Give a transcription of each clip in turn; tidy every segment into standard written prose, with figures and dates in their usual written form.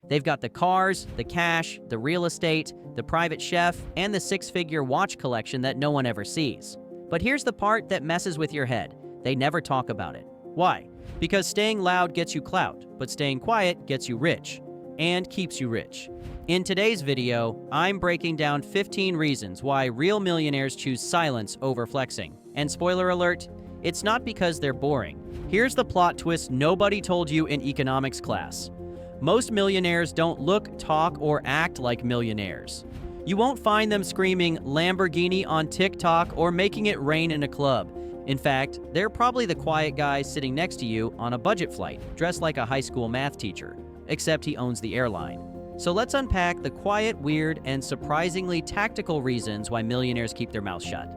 They've got the cars, the cash, the real estate, the private chef, and the six-figure watch collection that no one ever sees. But here's the part that messes with your head. They never talk about it. Why? Because staying loud gets you clout, but staying quiet gets you rich and keeps you rich. In today's video, I'm breaking down 15 reasons why real millionaires choose silence over flexing. And spoiler alert, it's not because they're boring. Here's the plot twist nobody told you in economics class. Most millionaires don't look, talk, or act like millionaires. You won't find them screaming Lamborghini on TikTok or making it rain in a club. In fact, they're probably the quiet guy sitting next to you on a budget flight, dressed like a high school math teacher, except he owns the airline. So let's unpack the quiet, weird, and surprisingly tactical reasons why millionaires keep their mouths shut.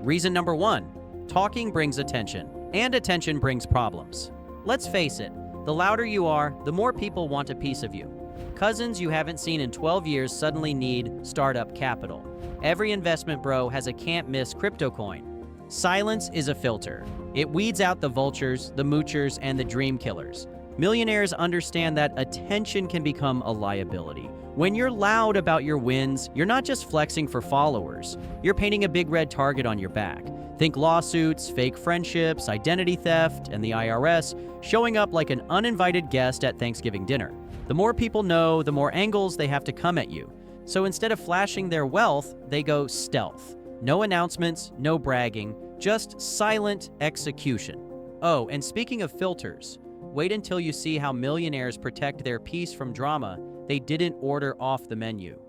Reason number 1, talking brings attention, and attention brings problems. Let's face it, the louder you are, the more people want a piece of you. Cousins you haven't seen in 12 years suddenly need startup capital. Every investment bro has a can't-miss crypto coin. Silence is a filter. It weeds out the vultures, the moochers, and the dream killers. Millionaires understand that attention can become a liability. When you're loud about your wins, you're not just flexing for followers. You're painting a big red target on your back. Think lawsuits, fake friendships, identity theft, and the IRS showing up like an uninvited guest at Thanksgiving dinner. The more people know, the more angles they have to come at you. So instead of flashing their wealth, they go stealth. No announcements, no bragging, just silent execution. Oh, and speaking of filters, wait until you see how millionaires protect their peace from drama they didn't order off the menu.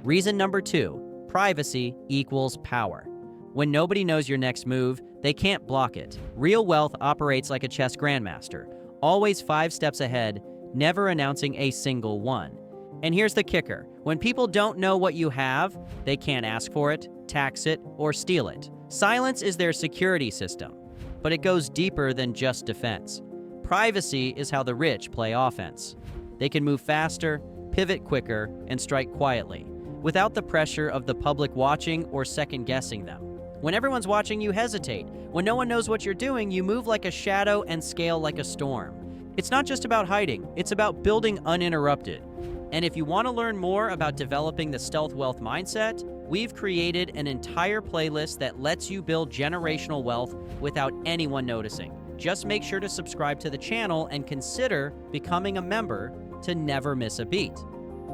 Reason number 2, privacy equals power. When nobody knows your next move, they can't block it. Real wealth operates like a chess grandmaster, always 5 steps ahead, never announcing a single one. And here's the kicker. When people don't know what you have, they can't ask for it, tax it, or steal it. Silence is their security system, but it goes deeper than just defense. Privacy is how the rich play offense. They can move faster, pivot quicker, and strike quietly, without the pressure of the public watching or second-guessing them. When everyone's watching, you hesitate. When no one knows what you're doing, you move like a shadow and scale like a storm. It's not just about hiding, it's about building uninterrupted. And if you want to learn more about developing the stealth wealth mindset, we've created an entire playlist that lets you build generational wealth without anyone noticing. Just make sure to subscribe to the channel and consider becoming a member to never miss a beat.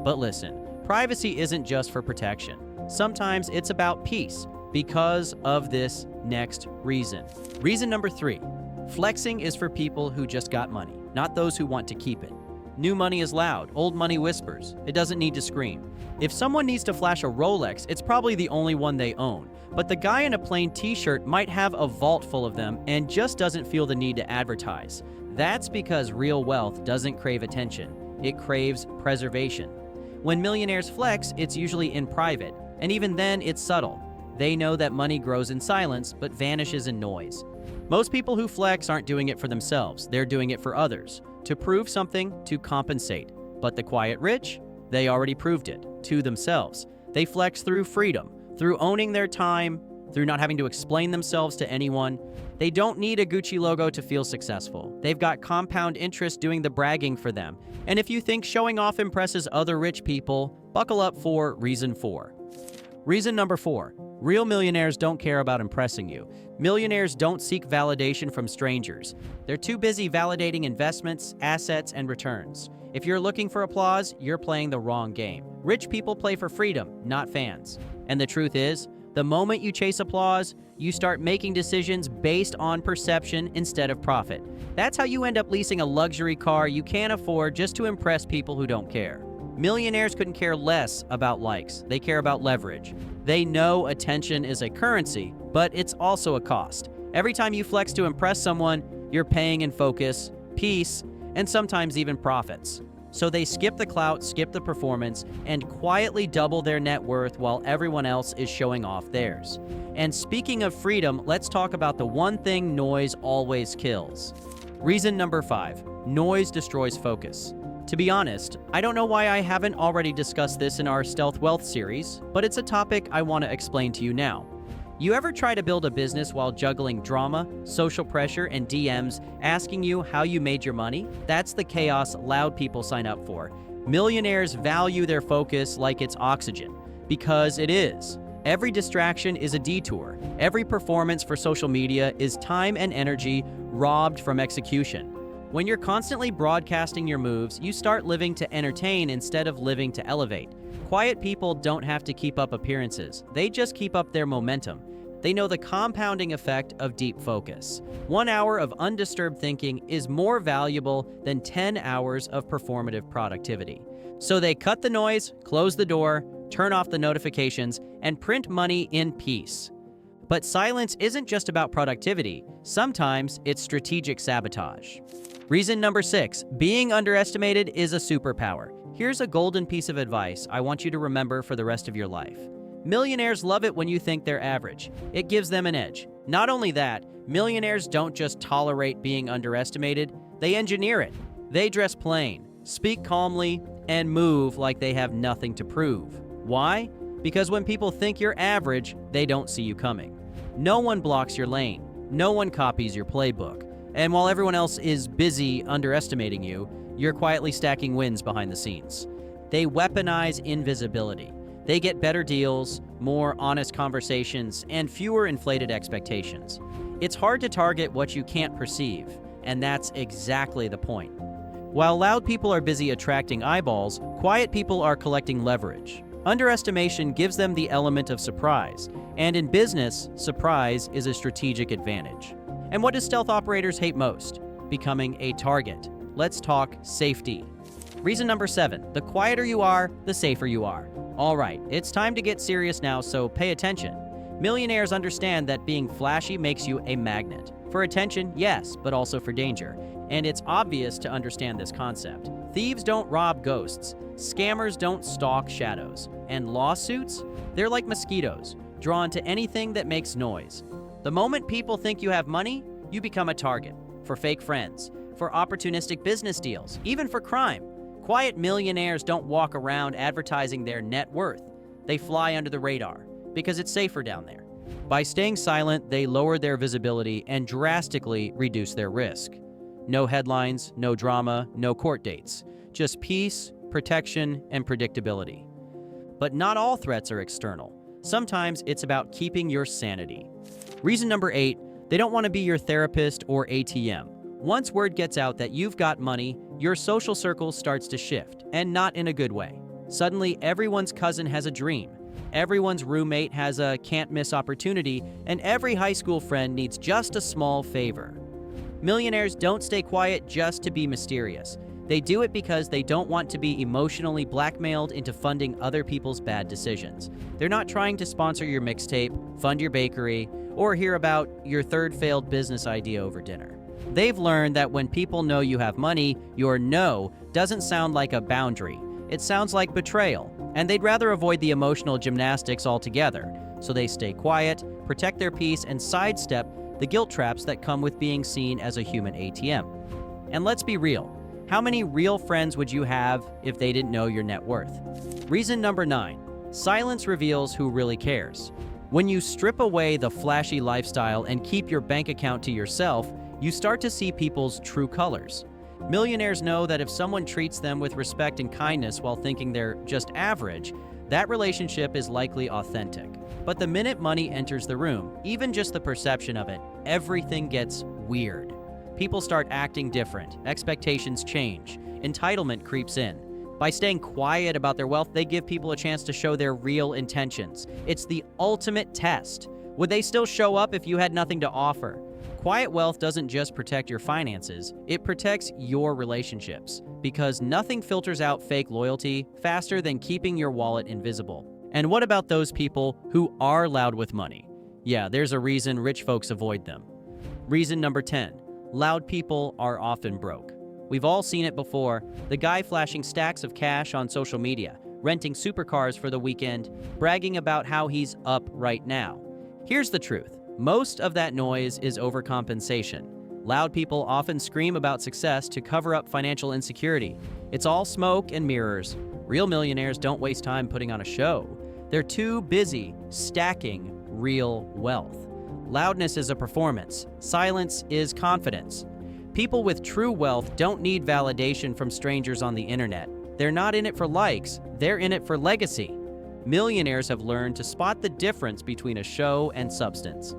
But listen, privacy isn't just for protection. Sometimes it's about peace because of this next reason. Reason number 3, flexing is for people who just got money, not those who want to keep it. New money is loud, old money whispers. It doesn't need to scream. If someone needs to flash a Rolex, it's probably the only one they own. But the guy in a plain t-shirt might have a vault full of them and just doesn't feel the need to advertise. That's because real wealth doesn't crave attention. It craves preservation. When millionaires flex, it's usually in private, and even then it's subtle. They know that money grows in silence but vanishes in noise. Most people who flex aren't doing it for themselves. They're doing it for others. To prove something, to compensate. But the quiet rich, they already proved it to themselves. They flex through freedom, through owning their time, through not having to explain themselves to anyone. They don't need a Gucci logo to feel successful. They've got compound interest doing the bragging for them. And if you think showing off impresses other rich people, buckle up for reason 4. Reason number 4, real millionaires don't care about impressing you. Millionaires don't seek validation from strangers. They're too busy validating investments, assets, and returns. If you're looking for applause, you're playing the wrong game. Rich people play for freedom, not fans. And the truth is, the moment you chase applause, you start making decisions based on perception instead of profit. That's how you end up leasing a luxury car you can't afford just to impress people who don't care. Millionaires couldn't care less about likes. They care about leverage. They know attention is a currency, but it's also a cost. Every time you flex to impress someone, you're paying in focus, peace, and sometimes even profits. So they skip the clout, skip the performance, and quietly double their net worth while everyone else is showing off theirs. And speaking of freedom, let's talk about the one thing noise always kills. Reason number 5, noise destroys focus. To be honest, I don't know why I haven't already discussed this in our Stealth Wealth series, but it's a topic I want to explain to you now. You ever try to build a business while juggling drama, social pressure, and DMs asking you how you made your money? That's the chaos loud people sign up for. Millionaires value their focus like it's oxygen, because it is. Every distraction is a detour. Every performance for social media is time and energy robbed from execution. When you're constantly broadcasting your moves, you start living to entertain instead of living to elevate. Quiet people don't have to keep up appearances. They just keep up their momentum. They know the compounding effect of deep focus. 1 hour of undisturbed thinking is more valuable than 10 hours of performative productivity. So they cut the noise, close the door, turn off the notifications, and print money in peace. But silence isn't just about productivity. Sometimes it's strategic sabotage. Reason number 6, being underestimated is a superpower. Here's a golden piece of advice I want you to remember for the rest of your life. Millionaires love it when you think they're average. It gives them an edge. Not only that, millionaires don't just tolerate being underestimated, they engineer it. They dress plain, speak calmly, and move like they have nothing to prove. Why? Because when people think you're average, they don't see you coming. No one blocks your lane. No one copies your playbook. And while everyone else is busy underestimating you, you're quietly stacking wins behind the scenes. They weaponize invisibility. They get better deals, more honest conversations, and fewer inflated expectations. It's hard to target what you can't perceive, and that's exactly the point. While loud people are busy attracting eyeballs, quiet people are collecting leverage. Underestimation gives them the element of surprise, and in business, surprise is a strategic advantage. And what do stealth operators hate most? Becoming a target. Let's talk safety. Reason number 7, the quieter you are, the safer you are. All right, it's time to get serious now, so pay attention. Millionaires understand that being flashy makes you a magnet. For attention, yes, but also for danger. And it's obvious to understand this concept. Thieves don't rob ghosts. Scammers don't stalk shadows. And lawsuits? They're like mosquitoes, drawn to anything that makes noise. The moment people think you have money, you become a target. For fake friends, for opportunistic business deals, even for crime. Quiet millionaires don't walk around advertising their net worth. They fly under the radar, because it's safer down there. By staying silent, they lower their visibility and drastically reduce their risk. No headlines, no drama, no court dates. Just peace, protection, and predictability. But not all threats are external. Sometimes it's about keeping your sanity. Reason number 8, they don't want to be your therapist or ATM. Once word gets out that you've got money, your social circle starts to shift, and not in a good way. Suddenly, everyone's cousin has a dream. Everyone's roommate has a can't-miss opportunity, and every high school friend needs just a small favor. Millionaires don't stay quiet just to be mysterious. They do it because they don't want to be emotionally blackmailed into funding other people's bad decisions. They're not trying to sponsor your mixtape, fund your bakery, or hear about your third failed business idea over dinner. They've learned that when people know you have money, your no doesn't sound like a boundary. It sounds like betrayal, and they'd rather avoid the emotional gymnastics altogether. So they stay quiet, protect their peace, and sidestep the guilt traps that come with being seen as a human ATM. And let's be real. How many real friends would you have if they didn't know your net worth? Reason number 9, silence reveals who really cares. When you strip away the flashy lifestyle and keep your bank account to yourself, you start to see people's true colors. Millionaires know that if someone treats them with respect and kindness while thinking they're just average, that relationship is likely authentic. But the minute money enters the room, even just the perception of it, everything gets weird. People start acting different, expectations change, entitlement creeps in. By staying quiet about their wealth, they give people a chance to show their real intentions. It's the ultimate test. Would they still show up if you had nothing to offer? Quiet wealth doesn't just protect your finances, it protects your relationships, because nothing filters out fake loyalty faster than keeping your wallet invisible. And what about those people who are loud with money? Yeah, there's a reason rich folks avoid them. Reason number 10, loud people are often broke. We've all seen it before, the guy flashing stacks of cash on social media, renting supercars for the weekend, bragging about how he's up right now. Here's the truth. Most of that noise is overcompensation. Loud people often scream about success to cover up financial insecurity. It's all smoke and mirrors. Real millionaires don't waste time putting on a show. They're too busy stacking real wealth. Loudness is a performance. Silence is confidence. People with true wealth don't need validation from strangers on the internet. They're not in it for likes, they're in it for legacy. Millionaires have learned to spot the difference between a show and substance.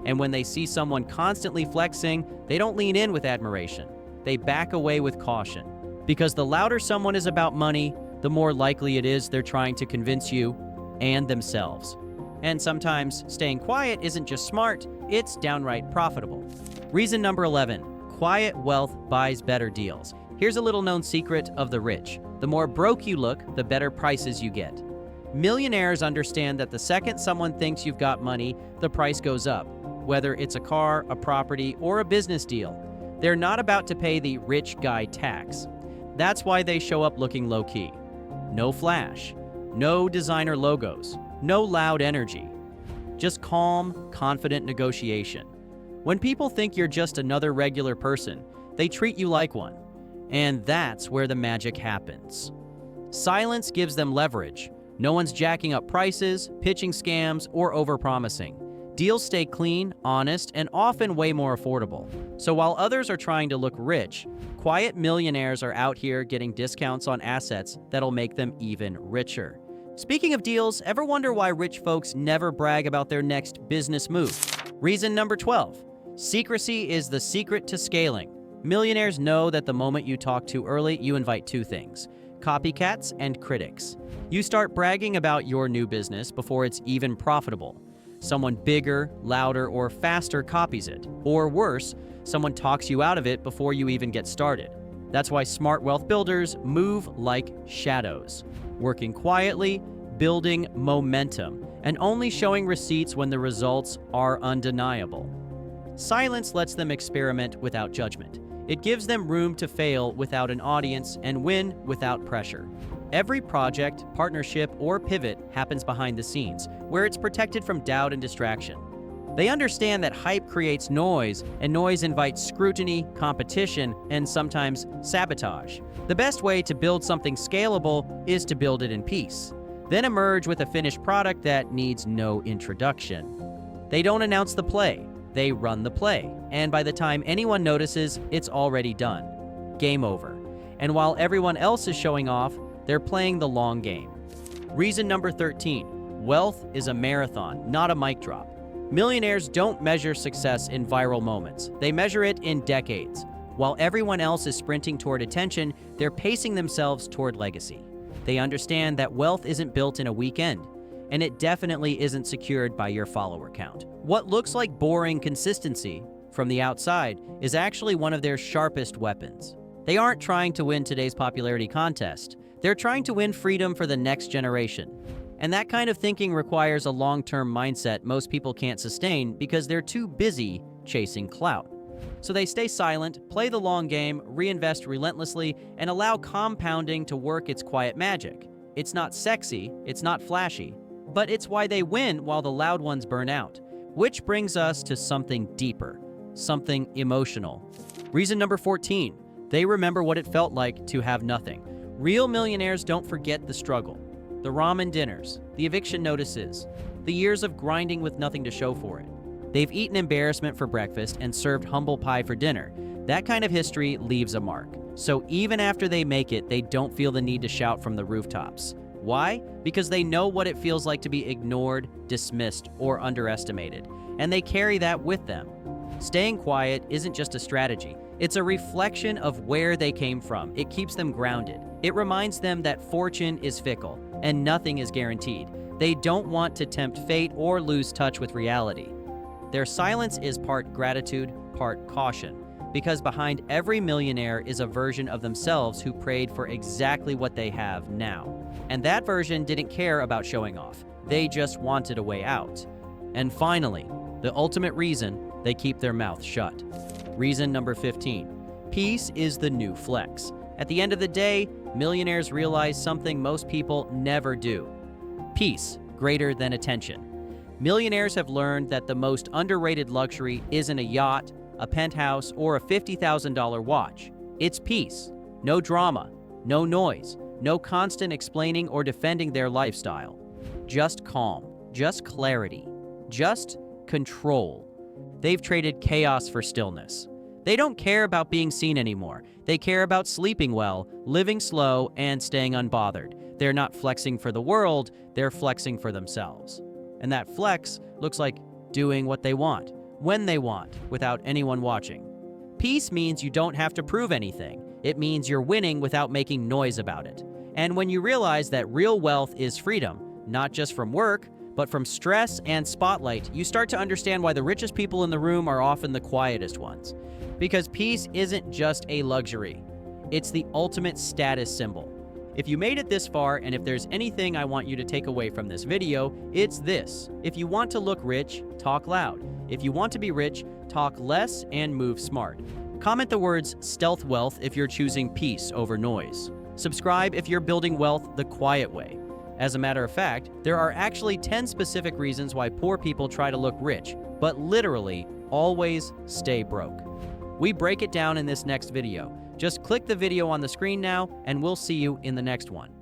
And when they see someone constantly flexing, they don't lean in with admiration. They back away with caution. Because the louder someone is about money, the more likely it is they're trying to convince you and themselves. And sometimes staying quiet isn't just smart, it's downright profitable. Reason number 11, quiet wealth buys better deals. Here's a little known secret of the rich. The more broke you look, the better prices you get. Millionaires understand that the second someone thinks you've got money, the price goes up, whether it's a car, a property, or a business deal. They're not about to pay the rich guy tax. That's why they show up looking low-key. No flash, no designer logos, no loud energy. Just calm, confident negotiation. When people think you're just another regular person, they treat you like one. And that's where the magic happens. Silence gives them leverage. No one's jacking up prices, pitching scams, or overpromising. Deals stay clean, honest, and often way more affordable. So while others are trying to look rich, quiet millionaires are out here getting discounts on assets that'll make them even richer. Speaking of deals, ever wonder why rich folks never brag about their next business move? Reason number 12. Secrecy is the secret to scaling. Millionaires know that the moment you talk too early, you invite two things: copycats and critics. You start bragging about your new business before it's even profitable. Someone bigger, louder, or faster copies it. Or worse, someone talks you out of it before you even get started. That's why smart wealth builders move like shadows, working quietly, building momentum, and only showing receipts when the results are undeniable. Silence lets them experiment without judgment. It gives them room to fail without an audience and win without pressure. Every project, partnership, or pivot happens behind the scenes, where it's protected from doubt and distraction. They understand that hype creates noise, and noise invites scrutiny, competition, and sometimes sabotage. The best way to build something scalable is to build it in peace, then emerge with a finished product that needs no introduction. They don't announce the play, they run the play, and by the time anyone notices, it's already done. Game over. And while everyone else is showing off, they're playing the long game. Reason number 13, wealth is a marathon, not a mic drop. Millionaires don't measure success in viral moments. They measure it in decades. While everyone else is sprinting toward attention, they're pacing themselves toward legacy. They understand that wealth isn't built in a weekend, and it definitely isn't secured by your follower count. What looks like boring consistency from the outside is actually one of their sharpest weapons. They aren't trying to win today's popularity contest. They're trying to win freedom for the next generation. And that kind of thinking requires a long-term mindset most people can't sustain because they're too busy chasing clout. So they stay silent, play the long game, reinvest relentlessly, and allow compounding to work its quiet magic. It's not sexy, it's not flashy, but it's why they win while the loud ones burn out. Which brings us to something deeper, something emotional. Reason number 14, they remember what it felt like to have nothing. Real millionaires don't forget the struggle. The ramen dinners, the eviction notices, the years of grinding with nothing to show for it. They've eaten embarrassment for breakfast and served humble pie for dinner. That kind of history leaves a mark. So even after they make it, they don't feel the need to shout from the rooftops. Why? Because they know what it feels like to be ignored, dismissed, or underestimated. And they carry that with them. Staying quiet isn't just a strategy. It's a reflection of where they came from. It keeps them grounded. It reminds them that fortune is fickle and nothing is guaranteed. They don't want to tempt fate or lose touch with reality. Their silence is part gratitude, part caution, because behind every millionaire is a version of themselves who prayed for exactly what they have now. And that version didn't care about showing off. They just wanted a way out. And finally, the ultimate reason they keep their mouth shut. Reason number 15, peace is the new flex. At the end of the day, millionaires realize something most people never do. Peace greater than attention. Millionaires have learned that the most underrated luxury isn't a yacht, a penthouse, or a $50,000 watch. It's peace. No drama, no noise, no constant explaining or defending their lifestyle. Just calm, just clarity, just control. They've traded chaos for stillness. They don't care about being seen anymore. They care about sleeping well, living slow, and staying unbothered. They're not flexing for the world, they're flexing for themselves. And that flex looks like doing what they want, when they want, without anyone watching. Peace means you don't have to prove anything. It means you're winning without making noise about it. And when you realize that real wealth is freedom, not just from work, but from stress and spotlight, you start to understand why the richest people in the room are often the quietest ones. Because peace isn't just a luxury. It's the ultimate status symbol. If you made it this far, and if there's anything I want you to take away from this video, it's this. If you want to look rich, talk loud. If you want to be rich, talk less and move smart. Comment the words stealth wealth if you're choosing peace over noise. Subscribe if you're building wealth the quiet way. As a matter of fact, there are actually 10 specific reasons why poor people try to look rich, but literally always stay broke. We break it down in this next video. Just click the video on the screen now, and we'll see you in the next one.